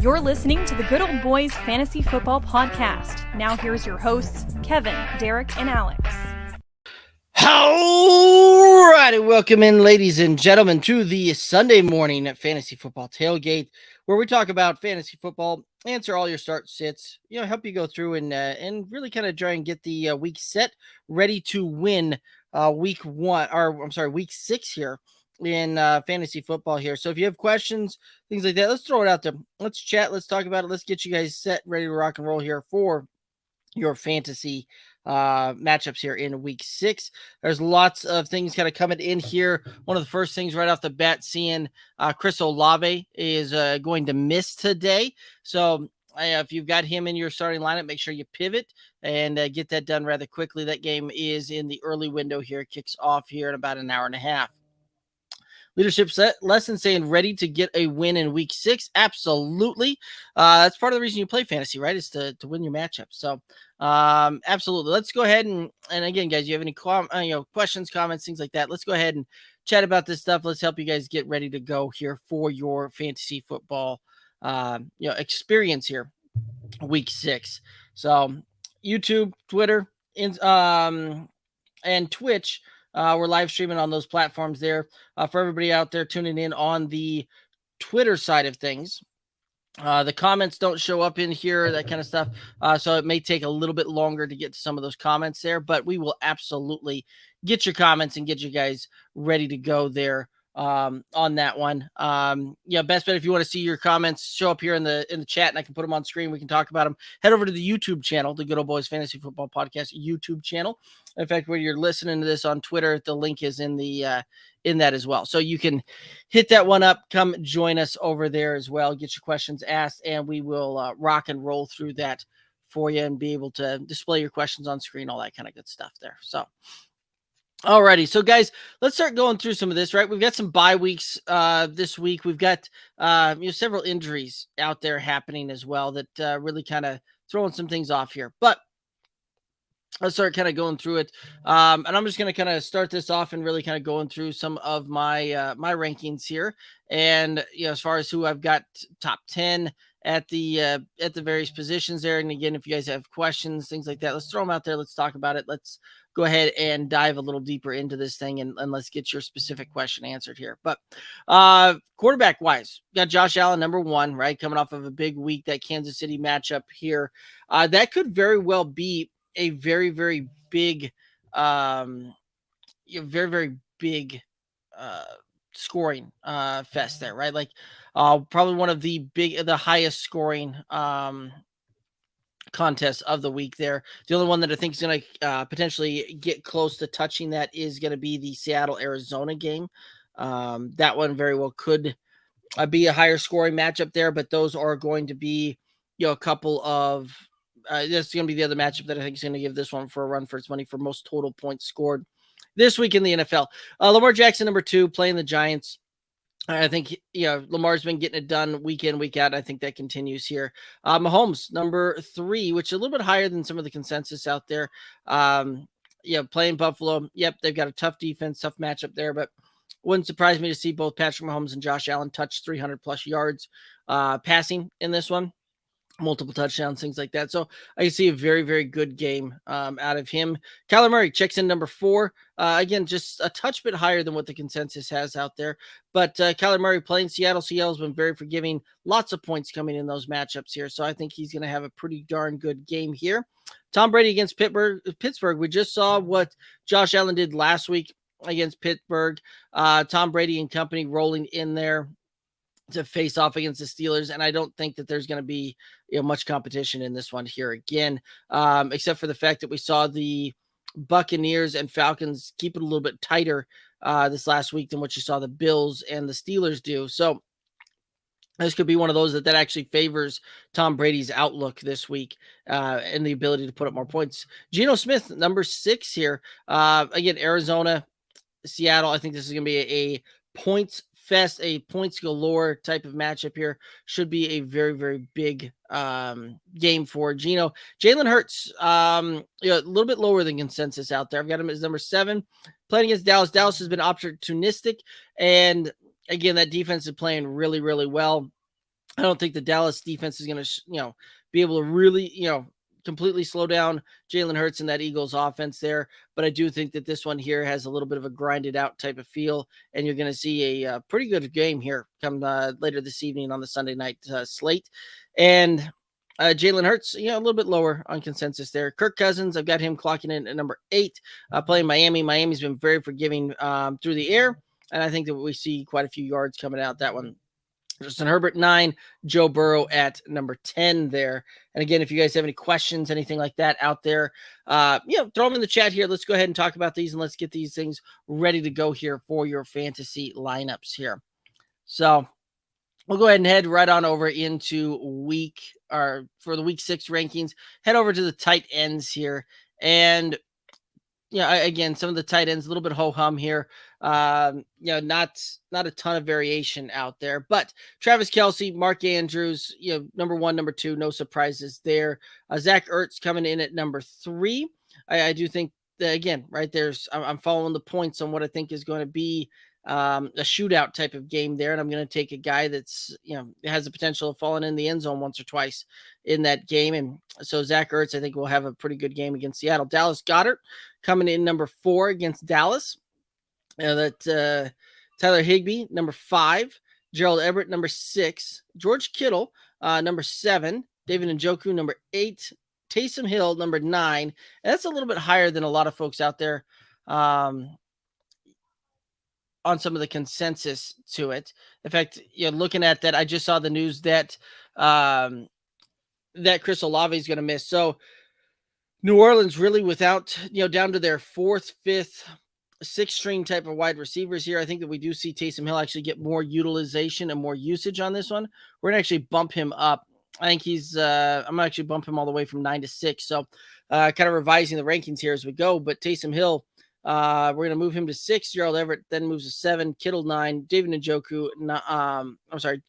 You're listening to the Good Old Boys Fantasy Football Podcast. Now here's your hosts, Kevin, Derek, and Alex. All righty, welcome in, ladies and gentlemen, to the Sunday Morning Fantasy Football Tailgate, where we talk about fantasy football, answer all your start sits, help you go through and really kind of try and get the week set ready to win week 6 here in fantasy football here. So if you have questions, things like that, let's throw it out there. Let's chat. Let's talk about it. Let's get you guys set, ready to rock and roll here for your fantasy matchups here in week 6. There's lots of things kind of coming in here. One of the first things right off the bat, seeing Chris Olave is going to miss today. So if you've got him in your starting lineup, make sure you pivot and get that done rather quickly. That game is in the early window here. It kicks off here in about an hour and a half. Leadership lesson saying ready to get a win in week 6. Absolutely. That's part of the reason you play fantasy, right? Is to win your matchups. So absolutely. Let's go ahead and again, guys, you have any questions, comments, things like that. Let's go ahead and chat about this stuff. Let's help you guys get ready to go here for your fantasy football experience here week 6. So YouTube, Twitter, and Twitch. We're live streaming on those platforms there. For everybody out there tuning in on the Twitter side of things, the comments don't show up in here, that kind of stuff. So it may take a little bit longer to get to some of those comments there, but we will absolutely get your comments and get you guys ready to go there on that one. Best bet if you want to see your comments show up here in the chat and I can put them on screen, we can talk about them. Head over to the YouTube channel, the Good Old Boys Fantasy Football Podcast YouTube channel. In fact, when you're listening to this on Twitter, the link is in that as well. So you can hit that one up, come join us over there as well, get your questions asked, and we will rock and roll through that for you and be able to display your questions on screen, all that kind of good stuff there. So alrighty, so guys, let's start going through some of this, right? We've got some bye weeks this week. We've got several injuries out there happening as well that really kind of throwing some things off here. But let's start kind of going through it. And I'm just going to kind of start this off and really kind of going through some of my my rankings here. And as far as who I've got top 10 at the various positions there. And again, if you guys have questions, things like that, let's throw them out there. Let's talk about it. Let's go ahead and dive a little deeper into this thing and let's get your specific question answered here. But quarterback wise, got Josh Allen, number 1, right? Coming off of a big week, that Kansas City matchup here. That could very well be a very, very big, scoring fest there, right? Like probably one of the highest scoring contests of the week there. The only one that I think is going to potentially get close to touching that is going to be the Seattle-Arizona game. That one very well could be a higher scoring matchup there, but those are going to be, a couple of this is going to be the other matchup that I think is going to give this one for a run for its money for most total points scored this week in the NFL. Lamar Jackson, number 2, playing the Giants. I think, Lamar's been getting it done week in, week out. I think that continues here. Mahomes, number 3, which is a little bit higher than some of the consensus out there. Playing Buffalo. Yep, they've got a tough defense, tough matchup there, but wouldn't surprise me to see both Patrick Mahomes and Josh Allen touch 300-plus yards passing in this one. Multiple touchdowns, things like that. So I can see a very, very good game out of him. Kyler Murray checks in number 4. Again, just a touch bit higher than what the consensus has out there. But Kyler Murray playing Seattle. Seattle's been very forgiving. Lots of points coming in those matchups here. So I think he's going to have a pretty darn good game here. Tom Brady against Pittsburgh. We just saw what Josh Allen did last week against Pittsburgh. Tom Brady and company rolling in there to face off against the Steelers, and I don't think that there's going to be much competition in this one here again, except for the fact that we saw the Buccaneers and Falcons keep it a little bit tighter this last week than what you saw the Bills and the Steelers do. So this could be one of those that actually favors Tom Brady's outlook this week and the ability to put up more points. Geno Smith, number 6 here. Again, Arizona, Seattle. I think this is going to be a points fest, a points galore type of matchup here. Should be a very, very big game for Geno. Jalen Hurts, a little bit lower than consensus out there. I've got him as number 7. Playing against Dallas. Dallas has been opportunistic, and again, that defense is playing really, really well. I don't think the Dallas defense is going to, be able to really, completely slow down Jalen Hurts and that Eagles offense there. But I do think that this one here has a little bit of a grinded out type of feel, and you're going to see a pretty good game here come later this evening on the Sunday night slate. And Jalen Hurts, a little bit lower on consensus there. Kirk Cousins, I've got him clocking in at number 8, playing Miami. Miami's been very forgiving through the air, and I think that we see quite a few yards coming out that one. Justin Herbert 9, Joe Burrow at number 10 there. And again, if you guys have any questions, anything like that out there, throw them in the chat here. Let's go ahead and talk about these, and let's get these things ready to go here for your fantasy lineups here. So we'll go ahead and head right on over into for the week 6 rankings. Head over to the tight ends here. And again, some of the tight ends, a little bit ho-hum here. Not a ton of variation out there. But Travis Kelce, Mark Andrews, number 1, number 2, no surprises there. Zach Ertz coming in at number 3. I do think that, again, right there's, I'm following the points on what I think is going to be a shootout type of game there, and I'm going to take a guy that's has the potential of falling in the end zone once or twice in that game. And so Zach Ertz, I think, will have a pretty good game against Seattle. Dallas Goedert coming in number 4 against Dallas. Tyler Higbee number 5, Gerald Everett number 6, George Kittle number 7, David Njoku number 8, Taysom Hill number 9. And that's a little bit higher than a lot of folks out there on some of the consensus to it. In fact, looking at that, I just saw the news that that Chris Olave is going to miss. So New Orleans really without, down to their 4th, 5th, 6th string type of wide receivers here. I think that we do see Taysom Hill actually get more utilization and more usage on this one. We're going to actually bump him up. I think I'm going to actually bump him all the way from 9 to 6. So kind of revising the rankings here as we go. But Taysom Hill, we're going to move him to 6. Gerald Everett then moves to 7. Kittle 9. David Njoku,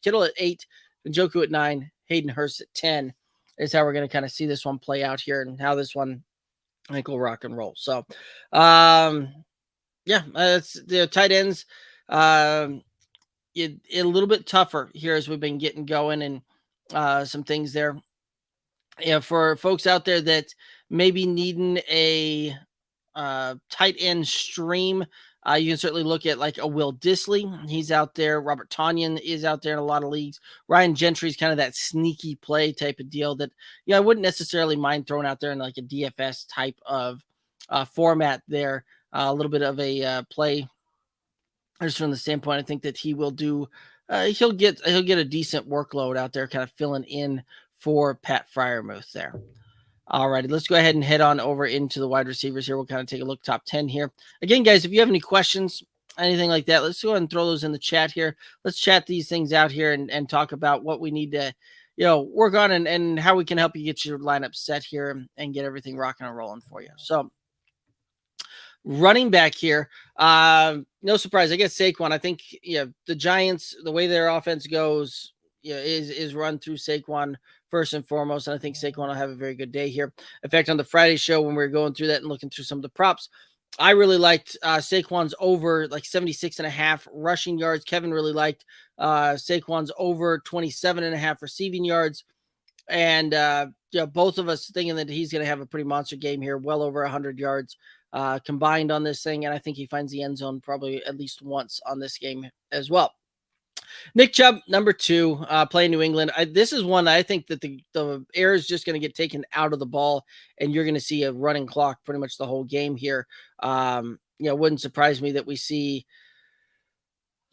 Kittle at 8. Njoku at 9. Hayden Hurst at 10 is how we're going to kind of see this one play out here, and how this one, I think, will rock and roll. So, it's the tight ends. A little bit tougher here as we've been getting going, and some things there. For folks out there that may be needing a tight end stream, you can certainly look at like a Will Dissly. He's out there. Robert Tonyan is out there in a lot of leagues. Ryan Gentry's kind of that sneaky play type of deal that, I wouldn't necessarily mind throwing out there in like a DFS type of format there. A little bit of a play just from the standpoint. I think that he will do, he'll get a decent workload out there, kind of filling in for Pat Freiermuth there. All righty, let's go ahead and head on over into the wide receivers here. We'll kind of take a look top 10 here. Again, guys, if you have any questions, anything like that, let's go ahead and throw those in the chat here. Let's chat these things out here and talk about what we need to, work on and how we can help you get your lineup set here and get everything rocking and rolling for you. So running back here, no surprise. I guess Saquon. I think the Giants, the way their offense goes, is run through Saquon first and foremost, and I think Saquon will have a very good day here. In fact, on the Friday show when we were going through that and looking through some of the props, I really liked Saquon's over like 76.5 rushing yards. Kevin really liked Saquon's over 27.5 receiving yards, and both of us thinking that he's going to have a pretty monster game here, well over 100 yards combined on this thing, and I think he finds the end zone probably at least once on this game as well. Nick Chubb, number 2, playing New England. This is one I think that the air is just going to get taken out of the ball, and you're going to see a running clock pretty much the whole game here. It wouldn't surprise me that we see.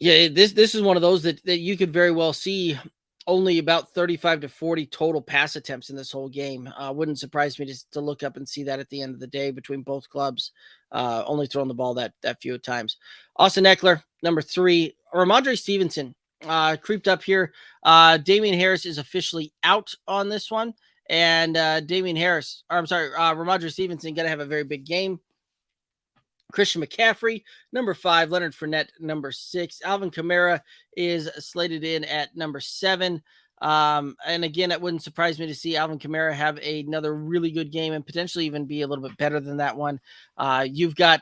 This is one of those that you could very well see only about 35 to 40 total pass attempts in this whole game. Wouldn't surprise me to look up and see that at the end of the day between both clubs, only throwing the ball that few times. Austin Eckler, number 3. Ramondre Stevenson creeped up here. Damian Harris is officially out on this one. And Ramondre Stevenson going to have a very big game. Christian McCaffrey, number 5. Leonard Fournette, number 6. Alvin Kamara is slated in at number 7. And again, it wouldn't surprise me to see Alvin Kamara have another really good game and potentially even be a little bit better than that one. You've got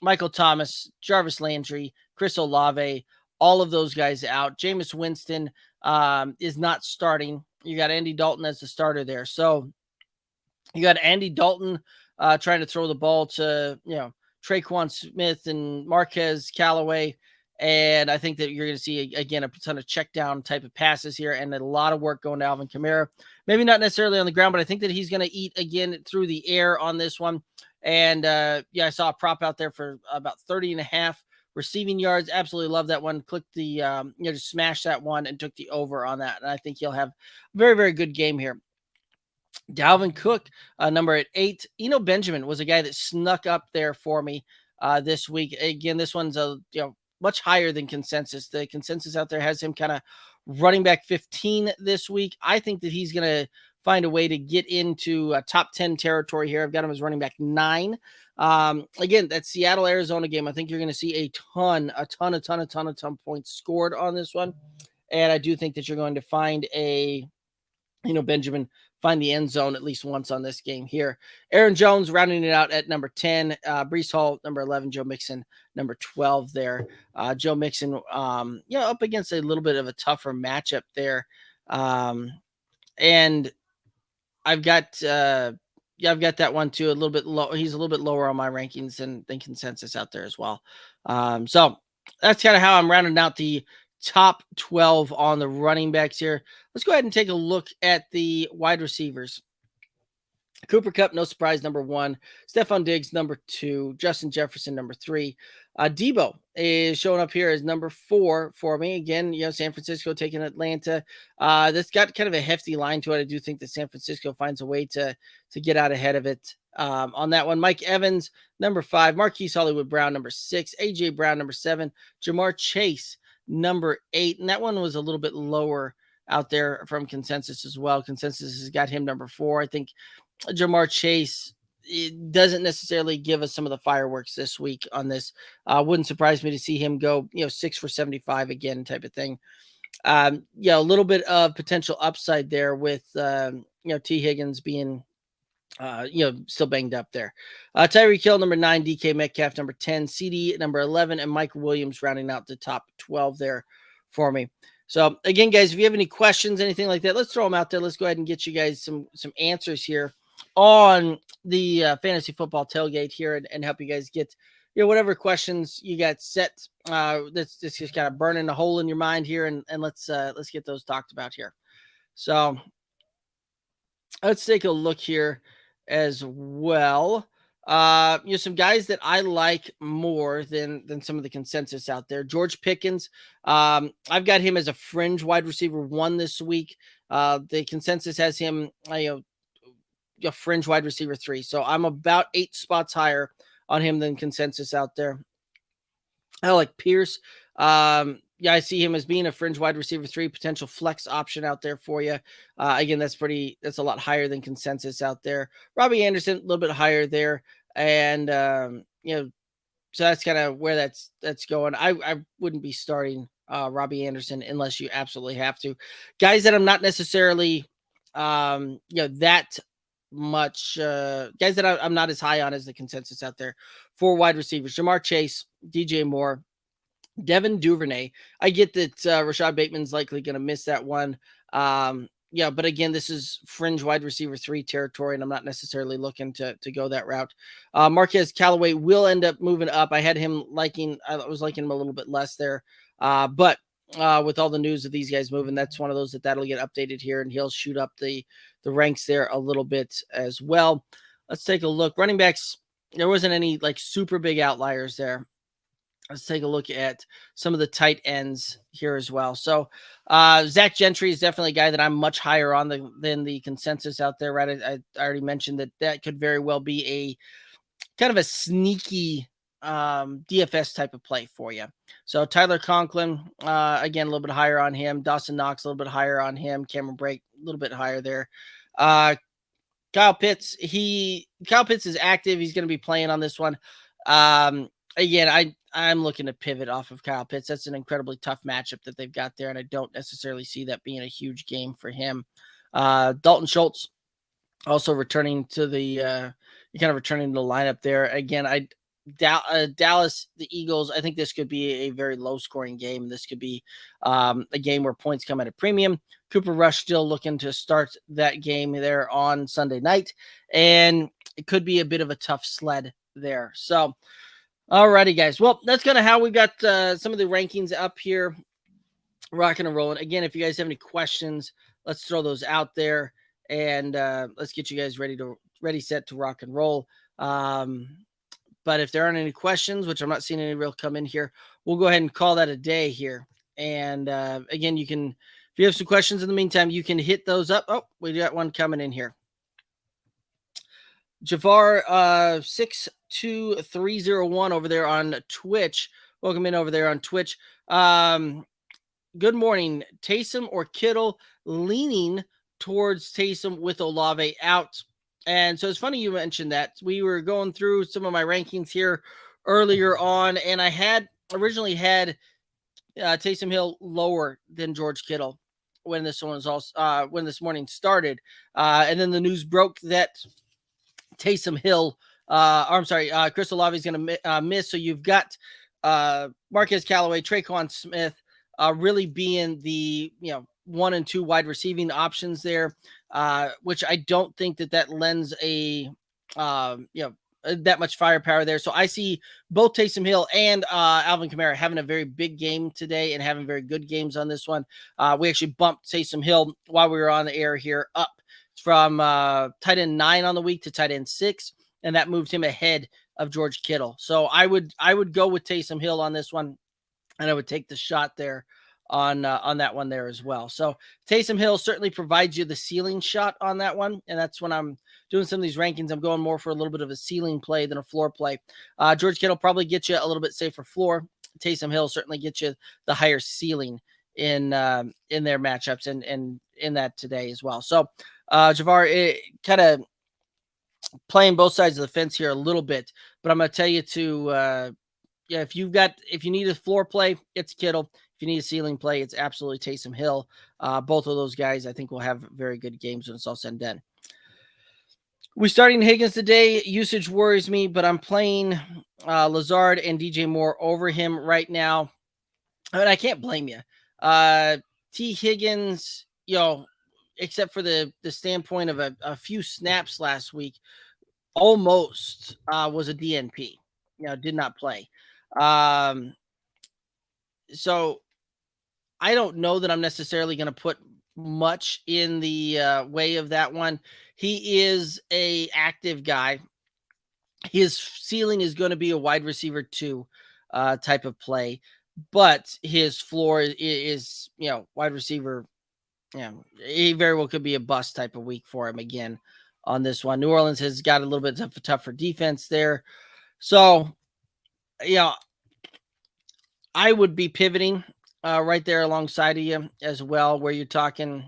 Michael Thomas, Jarvis Landry, Chris Olave, all of those guys out. Jameis Winston is not starting. You got Andy Dalton as the starter there. So you got Andy Dalton trying to throw the ball to, Traquan Smith and Marquez Callaway. And I think that you're going to see, again, a ton of check down type of passes here and a lot of work going to Alvin Kamara. Maybe not necessarily on the ground, but I think that he's going to eat again through the air on this one. And I saw a prop out there for about 30.5 receiving yards. Absolutely love that one. Clicked the, just smashed that one and took the over on that. And I think he'll have a very, very good game here. Dalvin Cook, number at 8. Eno Benjamin was a guy that snuck up there for me this week. Again, this one's much higher than consensus. The consensus out there has him kind of running back 15 this week. I think that he's going to find a way to get into top 10 territory here. I've got him as running back 9. Again, that Seattle Arizona game, I think you're going to see a ton of points scored on this one. And I do think that you're going to find Benjamin find the end zone at least once on this game here. Aaron Jones rounding it out at number 10. Breece Hall, number 11. Joe Mixon, number 12 there. Joe Mixon, up against a little bit of a tougher matchup there. And I've got that one too, a little bit low. He's a little bit lower on my rankings than consensus out there as well. So that's kind of how I'm rounding out the top 12 on the running backs here. Let's go ahead and take a look at the wide receivers. Cooper Kupp, no surprise, number 1. Stephon Diggs, number 2. Justin Jefferson, number 3. Debo is showing up here as number 4 for me. Again, San Francisco taking Atlanta. That's got kind of a hefty line to it. I do think that San Francisco finds a way to get out ahead of it on that one. Mike Evans, number 5. Marquise Hollywood Brown, number 6. A.J. Brown, number 7. Jamar Chase, number 8. And that one was a little bit lower out there from consensus as well. Consensus has got him number 4. I think Jamar Chase, it doesn't necessarily give us some of the fireworks this week on this. Wouldn't surprise me to see him go, 6 for 75 again type of thing. A little bit of potential upside there with, T. Higgins being, still banged up there. Tyreek Hill, number 9, DK Metcalf, number 10, CD, number 11, and Mike Williams rounding out the top 12 there for me. So again, guys, if you have any questions, anything like that, let's throw them out there. Let's go ahead and get you guys some answers here on the fantasy football tailgate here and help you guys get, whatever questions you got set. That's just kind of burning a hole in your mind here. And let's get those talked about here. So let's take a look here as well. Some guys that I like more than some of the consensus out there. George Pickens. I've got him as a fringe wide receiver 1 this week. The consensus has him, a fringe wide receiver 3. So I'm about 8 spots higher on him than consensus out there. I like Pierce. I see him as being a fringe wide receiver 3, potential flex option out there for you. Again, that's a lot higher than consensus out there. Robbie Anderson, a little bit higher there. And, so that's kind of where that's going. I wouldn't be starting Robbie Anderson unless you absolutely have to. Guys that I'm not necessarily, that much, guys that I'm not as high on as the consensus out there. 4 wide receivers: Jamar Chase, DJ Moore, Devin Duvernay. I get that Rashad Bateman's likely going to miss that one. But again, this is fringe wide receiver 3 territory, and I'm not necessarily looking to go that route. Marquez Callaway will end up moving up. I had him I was liking him a little bit less there. But with all the news of these guys moving, that's one of those that'll get updated here, and he'll shoot up the ranks there a little bit as well. Let's take a look. Running backs, there wasn't any super big outliers there. Let's take a look at some of the tight ends here as well. So Zach Gentry is definitely a guy that I'm much higher on than the consensus out there, right? I already mentioned that could very well be a kind of a sneaky DFS type of play for you. So Tyler Conklin, again, a little bit higher on him. Dawson Knox, a little bit higher on him. Cameron Brake, a little bit higher there. Kyle Pitts is active. He's going to be playing on this one. Again, I'm looking to pivot off of Kyle Pitts. That's an incredibly tough matchup that they've got there, and I don't necessarily see that being a huge game for him. Dalton Schultz also returning to the lineup there. Again, Dallas, the Eagles, I think this could be a very low-scoring game. This could be a game where points come at a premium. Cooper Rush still looking to start that game there on Sunday night, and it could be a bit of a tough sled there. So, alrighty, guys. Well, that's kind of how we got some of the rankings up here, rocking and rolling. Again, if you guys have any questions, let's throw those out there, and let's get you guys ready, set to rock and roll. But if there aren't any questions, which I'm not seeing any real come in here, we'll go ahead and call that a day here. And again, you can, if you have some questions in the meantime, you can hit those up. Oh, we got one coming in here. Jafar 62301 over there on Twitch. Welcome in over there on Twitch. Good morning. Taysom or Kittle? Leaning towards Taysom with Olave out. And so it's funny you mentioned that. We were going through some of my rankings here earlier on, and I had originally had Taysom Hill lower than George Kittle when this one was also when this morning started, and then the news broke that Taysom Hill, Chris Olave is going to miss. So you've got Marquez Callaway, Traquan Smith, really being the 1 and 2 wide receiving options there, which I don't think that lends a that much firepower there. So I see both Taysom Hill and Alvin Kamara having a very big game today and having very good games on this one. We actually bumped Taysom Hill while we were on the air here up from tight end 9 on the week to tight end 6, and that moved him ahead of George Kittle. So I would go with Taysom Hill on this one, and I would take the shot there on that one there as well. So Taysom Hill certainly provides you the ceiling shot on that one, and that's when I'm doing some of these rankings. I'm going more for a little bit of a ceiling play than a floor play. George Kittle probably gets you a little bit safer floor. Taysom Hill certainly gets you the higher ceiling in their matchups and in that today as well. So Javar, kind of playing both sides of the fence here a little bit, but I'm going to tell you to if you need a floor play, it's Kittle. If you need a ceiling play, it's absolutely Taysom Hill. Both of those guys, I think, will have very good games when it's all said and done. We're starting Higgins today. Usage worries me, but I'm playing Lazard and DJ Moore over him right now. And I can't blame you. T. Higgins, except for the standpoint of a few snaps last week, almost was a DNP. Did not play. So I don't know that I'm necessarily going to put much in the way of that one. He is a active guy. His ceiling is going to be a wide receiver 2 type of play, but his floor is wide receiver. He very well could be a bust type of week for him again on this one. New Orleans has got a little bit tougher defense there. So, I would be pivoting right there alongside of you as well, where you're talking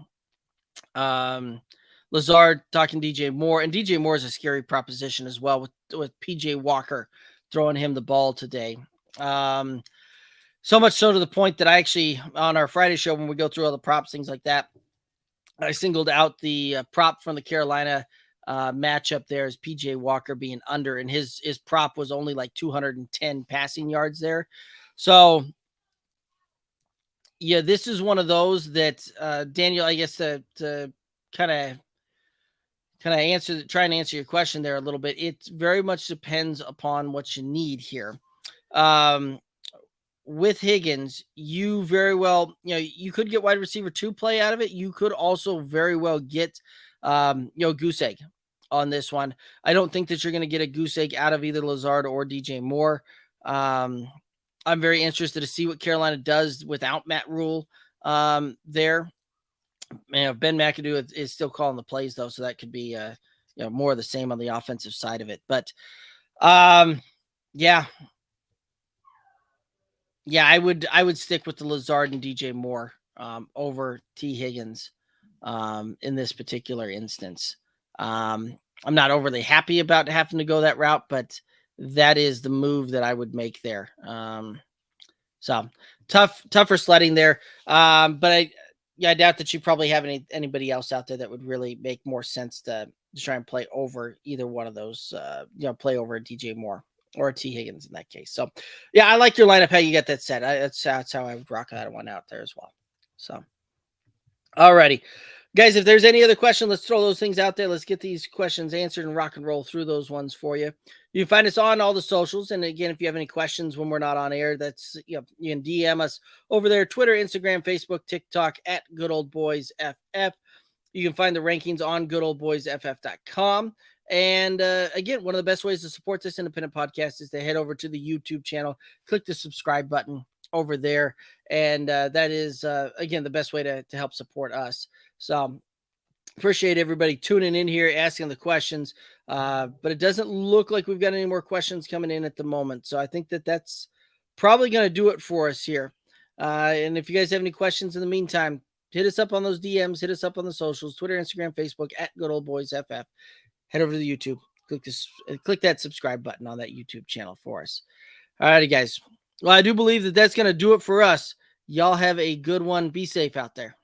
Lazard, talking DJ Moore. And DJ Moore is a scary proposition as well with PJ Walker throwing him the ball today. So much so to the point that I actually, on our Friday show, when we go through all the props, things like that, I singled out the prop from the Carolina matchup there as PJ Walker being under, and his prop was only like 210 passing yards there. So, yeah, this is one of those that Daniel, I guess to kind of try and answer your question there a little bit. It very much depends upon what you need here. With Higgins, you very well, you could get wide receiver 2 play out of it. You could also very well get, goose egg on this one. I don't think that you're going to get a goose egg out of either Lazard or DJ Moore. I'm very interested to see what Carolina does without Matt Rule there. Ben McAdoo is still calling the plays though, so that could be more of the same on the offensive side of it. But yeah, I would stick with the Lazard and DJ Moore over T. Higgins in this particular instance. I'm not overly happy about having to go that route, but that is the move that I would make there. So tougher sledding there. But I doubt that you probably have anybody else out there that would really make more sense to try and play over either one of those, play over DJ Moore or a T. Higgins in that case. So, yeah, I like your lineup, how you got that set. That's how I would rock that one out there as well. So, alrighty. Guys, if there's any other question, let's throw those things out there. Let's get these questions answered and rock and roll through those ones for you. You can find us on all the socials. And again, if you have any questions when we're not on air, that's you can DM us over there, Twitter, Instagram, Facebook, TikTok at Good Old Boys FF. You can find the rankings on goodoldboysff.com. And again, one of the best ways to support this independent podcast is to head over to the YouTube channel, click the subscribe button over there. And that is, again, the best way to help support us. So appreciate everybody tuning in here, asking the questions. But it doesn't look like we've got any more questions coming in at the moment. So I think that's probably going to do it for us here. And if you guys have any questions in the meantime, hit us up on those DMs, hit us up on the socials, Twitter, Instagram, Facebook at Good Old Boys FF. Head over to the YouTube, click that subscribe button on that YouTube channel for us. All righty, guys. Well, I do believe that's going to do it for us. Y'all have a good one. Be safe out there.